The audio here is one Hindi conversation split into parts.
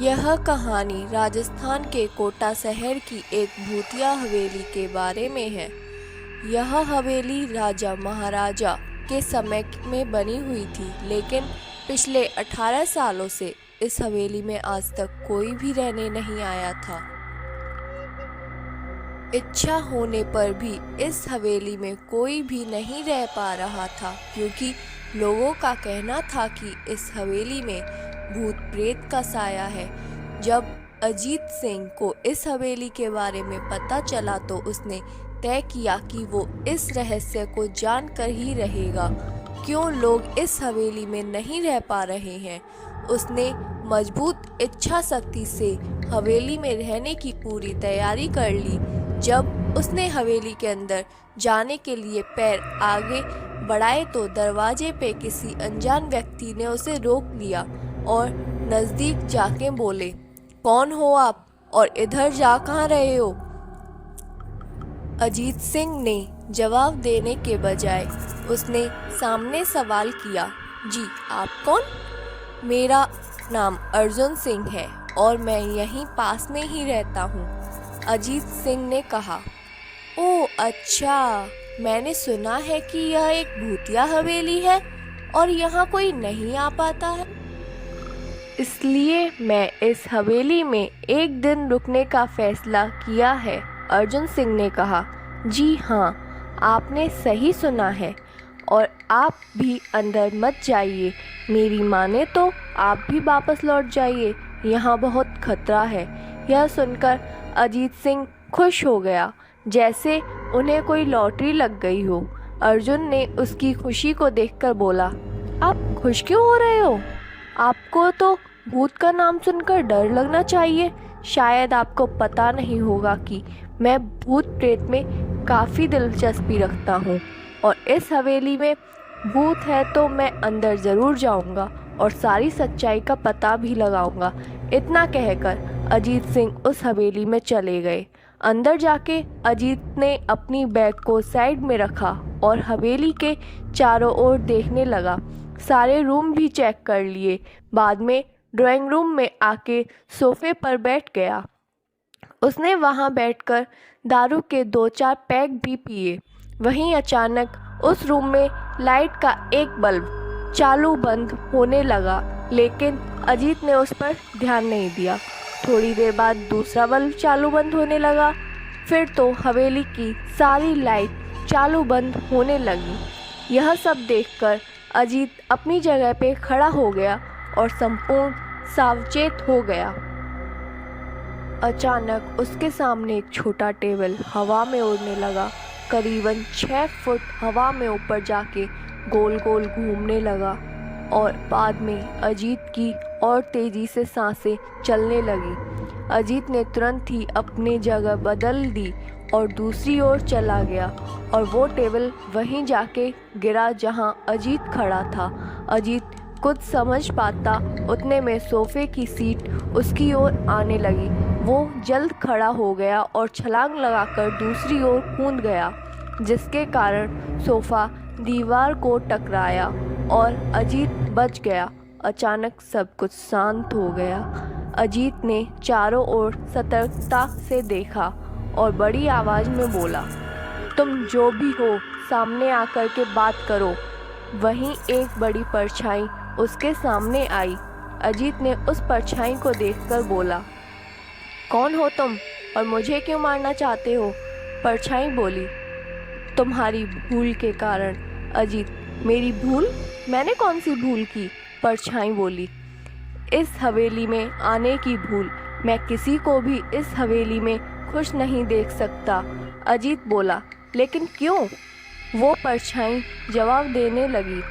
यह कहानी राजस्थान के कोटा शहर की एक भूतिया हवेली के बारे में है। यह हवेली राजा महाराजा के समय में बनी हुई थी, लेकिन पिछले 18 सालों से इस हवेली में आज तक कोई भी रहने नहीं आया था। इच्छा होने पर भी इस हवेली में कोई भी नहीं रह पा रहा था, क्योंकि लोगों का कहना था कि इस हवेली में भूत प्रेत का साया है। जब अजीत सिंह को इस हवेली के बारे में पता चला तो उसने तय किया कि वो इस रहस्य को जानकर ही रहेगा, क्यों लोग इस हवेली में नहीं रह पा रहे हैं। उसने मजबूत इच्छा शक्ति से हवेली में रहने की पूरी तैयारी कर ली। जब उसने हवेली के अंदर जाने के लिए पैर आगे बढ़ाए तो दरवाजे पे किसी अनजान व्यक्ति ने उसे रोक लिया और नज़दीक जाके बोले, कौन हो आप और इधर जा कहाँ रहे हो? अजीत सिंह ने जवाब देने के बजाय उसने सामने सवाल किया, जी आप कौन? मेरा नाम अर्जुन सिंह है और मैं यहीं पास में ही रहता हूँ, अजीत सिंह ने कहा। ओह अच्छा, मैंने सुना है कि यह एक भूतिया हवेली है और यहाँ कोई नहीं आ पाता है, इसलिए मैं इस हवेली में एक दिन रुकने का फैसला किया है, अर्जुन सिंह ने कहा। जी हाँ, आपने सही सुना है और आप भी अंदर मत जाइए, मेरी माने तो आप भी वापस लौट जाइए, यहाँ बहुत खतरा है। यह सुनकर अजीत सिंह खुश हो गया, जैसे उन्हें कोई लॉटरी लग गई हो। अर्जुन ने उसकी खुशी को देखकर बोला, आप खुश क्यों हो रहे हो? आपको तो भूत का नाम सुनकर डर लगना चाहिए। शायद आपको पता नहीं होगा कि मैं भूत प्रेत में काफ़ी दिलचस्पी रखता हूँ और इस हवेली में भूत है तो मैं अंदर ज़रूर जाऊँगा और सारी सच्चाई का पता भी लगाऊंगा। इतना कहकर अजीत सिंह उस हवेली में चले गए। अंदर जाके अजीत ने अपनी बैग को साइड में रखा और हवेली के चारों ओर देखने लगा। सारे रूम भी चेक कर लिए। बाद में ड्राइंग रूम में आके सोफे पर बैठ गया। उसने वहां बैठकर दारू के 2-4 पैक भी पिए। वहीं अचानक उस रूम में लाइट का एक बल्ब चालू बंद होने लगा, लेकिन अजीत ने उस पर ध्यान नहीं दिया। थोड़ी देर बाद दूसरा बल्ब चालू बंद होने लगा, फिर तो हवेली की सारी लाइट चालू बंद होने लगी। यह सब देखकर अजीत अपनी जगह पे खड़ा हो गया और संपूर्ण सावचेत हो गया। अचानक उसके सामने एक छोटा टेबल हवा में उड़ने लगा। करीबन 6 फुट हवा में ऊपर जाके गोल गोल घूमने लगा और बाद में अजीत की और तेज़ी से सांसें चलने लगी। अजीत ने तुरंत ही अपनी जगह बदल दी और दूसरी ओर चला गया और वो टेबल वहीं जाके गिरा जहां अजीत खड़ा था। अजीत कुछ समझ पाता उतने में सोफे की सीट उसकी ओर आने लगी। वो जल्द खड़ा हो गया और छलांग लगाकर दूसरी ओर कूद गया, जिसके कारण सोफ़ा दीवार को टकराया और अजीत बच गया। अचानक सब कुछ शांत हो गया। अजीत ने चारों ओर सतर्कता से देखा और बड़ी आवाज़ में बोला, तुम जो भी हो सामने आकर के बात करो। वहीं एक बड़ी परछाई उसके सामने आई। अजीत ने उस परछाई को देखकर बोला, कौन हो तुम और मुझे क्यों मारना चाहते हो? परछाई बोली, तुम्हारी भूल के कारण। अजीत, मेरी भूल? मैंने कौन सी भूल की? परछाई बोली, इस हवेली में आने की भूल। मैं किसी को भी इस हवेली में खुश नहीं देख सकता। अजीत बोला, लेकिन क्यों? वो परछाई जवाब देने लगी,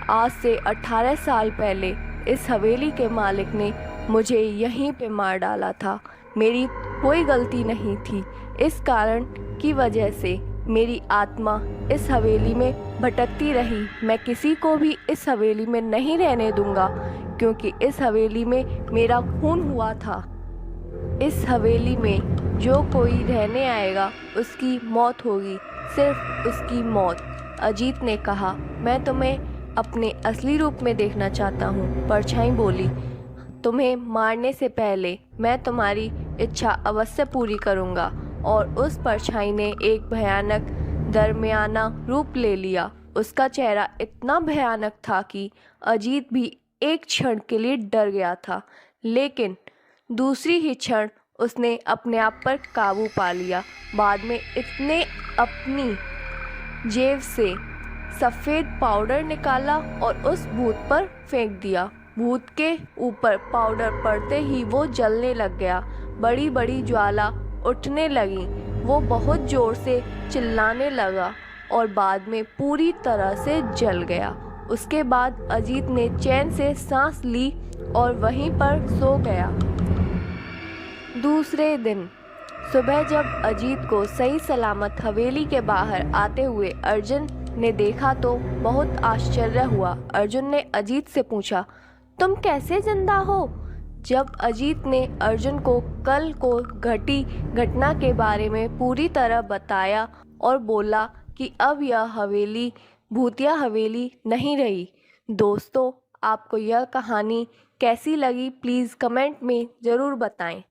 आज से 18 साल पहले इस हवेली के मालिक ने मुझे यहीं पे मार डाला था। मेरी कोई गलती नहीं थी। इस कारण की वजह से मेरी आत्मा इस हवेली में भटकती रही। मैं किसी को भी इस हवेली में नहीं रहने दूंगा, क्योंकि इस हवेली में मेरा खून हुआ था। इस हवेली में जो कोई रहने आएगा उसकी मौत होगी, सिर्फ उसकी मौत। अजीत ने कहा, मैं तुम्हें अपने असली रूप में देखना चाहता हूँ। परछाई बोली, तुम्हें मारने से पहले मैं तुम्हारी इच्छा अवश्य पूरी करूँगा। और उस परछाई ने एक भयानक दरमियाना रूप ले लिया। उसका चेहरा इतना भयानक था कि अजीत भी एक क्षण के लिए डर गया था, लेकिन दूसरी ही क्षण उसने अपने आप पर काबू पा लिया। बाद में इसने अपनी जेब से सफ़ेद पाउडर निकाला और उस भूत पर फेंक दिया। भूत के ऊपर पाउडर पड़ते ही वो जलने लग गया। बड़ी बड़ी ज्वाला उठने लगी। वो बहुत ज़ोर से चिल्लाने लगा और बाद में पूरी तरह से जल गया। उसके बाद अजीत ने चैन से सांस ली और वहीं पर सो गया। दूसरे दिन सुबह जब अजीत को सही सलामत हवेली के बाहर आते हुए अर्जुन ने देखा तो बहुत आश्चर्य हुआ। अर्जुन ने अजीत से पूछा, तुम कैसे जिंदा हो? जब अजीत ने अर्जुन को कल को घटी घटना के बारे में पूरी तरह बताया और बोला कि अब यह हवेली भूतिया हवेली नहीं रही। दोस्तों, आपको यह कहानी कैसी लगी प्लीज़ कमेंट में ज़रूर बताएं।